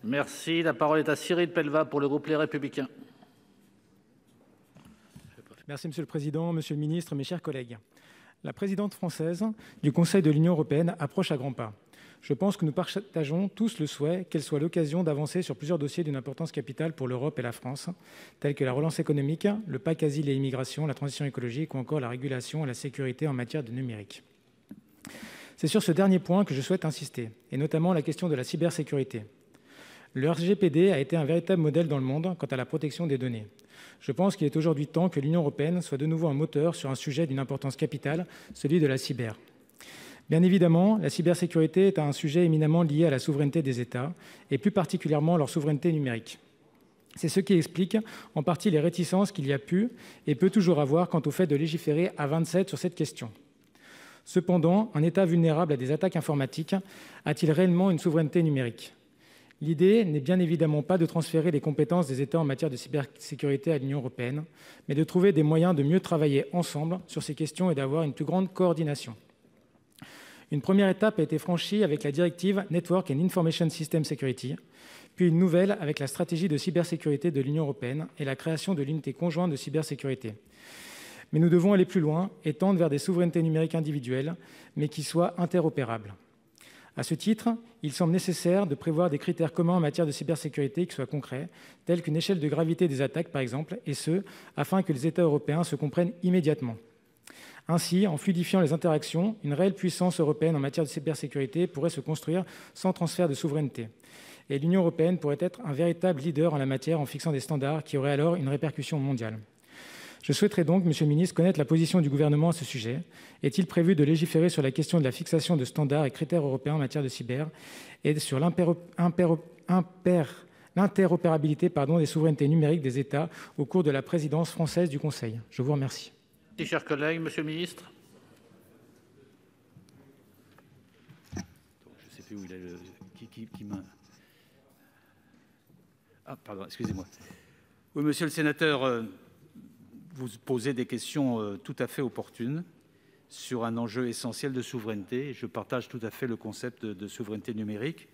Merci. La parole est à Cyril Pellevat pour le groupe Les Républicains. Merci Monsieur le Président, Monsieur le Ministre, mes chers collègues. La présidente française du Conseil de l'Union européenne approche à grands pas. Je pense que nous partageons tous le souhait qu'elle soit l'occasion d'avancer sur plusieurs dossiers d'une importance capitale pour l'Europe et la France, tels que la relance économique, le pacte asile et immigration, la transition écologique ou encore la régulation et la sécurité en matière de numérique. C'est sur ce dernier point que je souhaite insister, et notamment la question de la cybersécurité. Le RGPD a été un véritable modèle dans le monde quant à la protection des données. Je pense qu'il est aujourd'hui temps que l'Union européenne soit de nouveau un moteur sur un sujet d'une importance capitale, celui de la cyber. Bien évidemment, la cybersécurité est un sujet éminemment lié à la souveraineté des États, et plus particulièrement leur souveraineté numérique. C'est ce qui explique en partie les réticences qu'il y a pu et peut toujours avoir quant au fait de légiférer à 27 sur cette question. Cependant, un État vulnérable à des attaques informatiques a-t-il réellement une souveraineté numérique ? L'idée n'est bien évidemment pas de transférer les compétences des États en matière de cybersécurité à l'Union européenne, mais de trouver des moyens de mieux travailler ensemble sur ces questions et d'avoir une plus grande coordination. Une première étape a été franchie avec la directive Network and Information System Security, puis une nouvelle avec la stratégie de cybersécurité de l'Union européenne et la création de l'unité conjointe de cybersécurité. Mais nous devons aller plus loin et tendre vers des souverainetés numériques individuelles, mais qui soient interopérables. À ce titre, il semble nécessaire de prévoir des critères communs en matière de cybersécurité qui soient concrets, tels qu'une échelle de gravité des attaques, par exemple, et ce, afin que les États européens se comprennent immédiatement. Ainsi, en fluidifiant les interactions, une réelle puissance européenne en matière de cybersécurité pourrait se construire sans transfert de souveraineté. Et l'Union européenne pourrait être un véritable leader en la matière en fixant des standards qui auraient alors une répercussion mondiale. Je souhaiterais donc, Monsieur le Ministre, connaître la position du gouvernement à ce sujet. Est-il prévu de légiférer sur la question de la fixation de standards et critères européens en matière de cyber et sur l'interopérabilité des souverainetés numériques des États au cours de la présidence française du Conseil ? Je vous remercie. Merci, chers collègues. Monsieur le ministre. Je ne sais plus où il est le... Qui m'a... Ah, pardon, excusez-moi. Oui, monsieur le sénateur, vous posez des questions tout à fait opportunes sur un enjeu essentiel de souveraineté. Je partage tout à fait le concept de souveraineté numérique.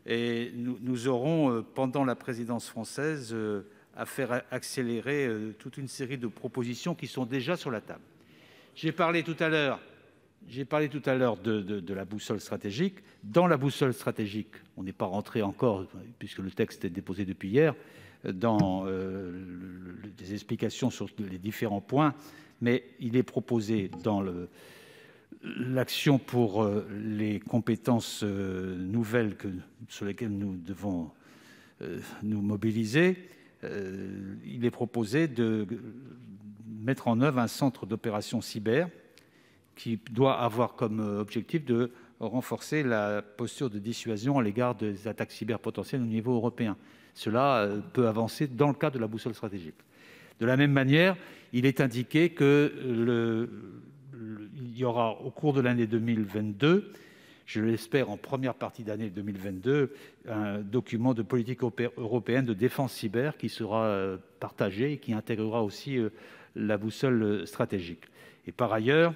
Et nous aurons, pendant la présidence française, à faire accélérer toute une série de propositions qui sont déjà sur la table. J'ai parlé tout à l'heure de la boussole stratégique. Dans la boussole stratégique, on n'est pas rentré encore, puisque le texte est déposé depuis hier, dans des explications sur les différents points, mais il est proposé dans l'action pour les compétences nouvelles sur lesquelles nous devons nous mobiliser. Il est proposé de mettre en œuvre un centre d'opération cyber qui doit avoir comme objectif de renforcer la posture de dissuasion à l'égard des attaques cyber potentielles au niveau européen. Cela peut avancer dans le cadre de la boussole stratégique. De la même manière, il est indiqué qu'il y aura au cours de l'année 2022, je l'espère en première partie d'année 2022, un document de politique européenne de défense cyber qui sera partagé et qui intégrera aussi la boussole stratégique. Et par ailleurs,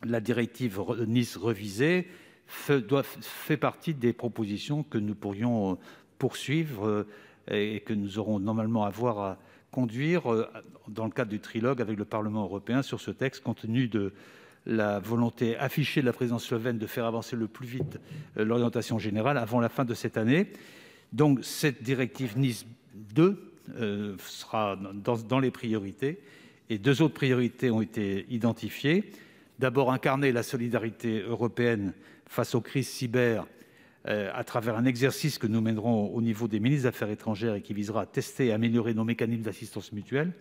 la directive Nice revisée fait partie des propositions que nous pourrions poursuivre et que nous aurons normalement à conduire dans le cadre du trilogue avec le Parlement européen sur ce texte, compte tenu de la volonté affichée de la présidence slovène de faire avancer le plus vite l'orientation générale avant la fin de cette année. Donc cette directive Nice 2 sera dans les priorités, et deux autres priorités ont été identifiées. D'abord, incarner la solidarité européenne face aux crises cyber à travers un exercice que nous mènerons au niveau des ministres des Affaires étrangères et qui visera à tester et améliorer nos mécanismes d'assistance mutuelle.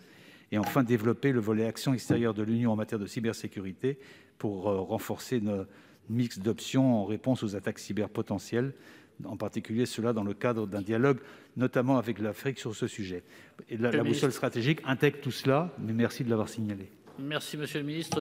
Et enfin, développer le volet action extérieure de l'Union en matière de cybersécurité pour renforcer notre mix d'options en réponse aux attaques cyber potentielles, en particulier cela dans le cadre d'un dialogue, notamment avec l'Afrique sur ce sujet. Et la boussole stratégique intègre tout cela, mais merci de l'avoir signalé. Merci, monsieur le ministre.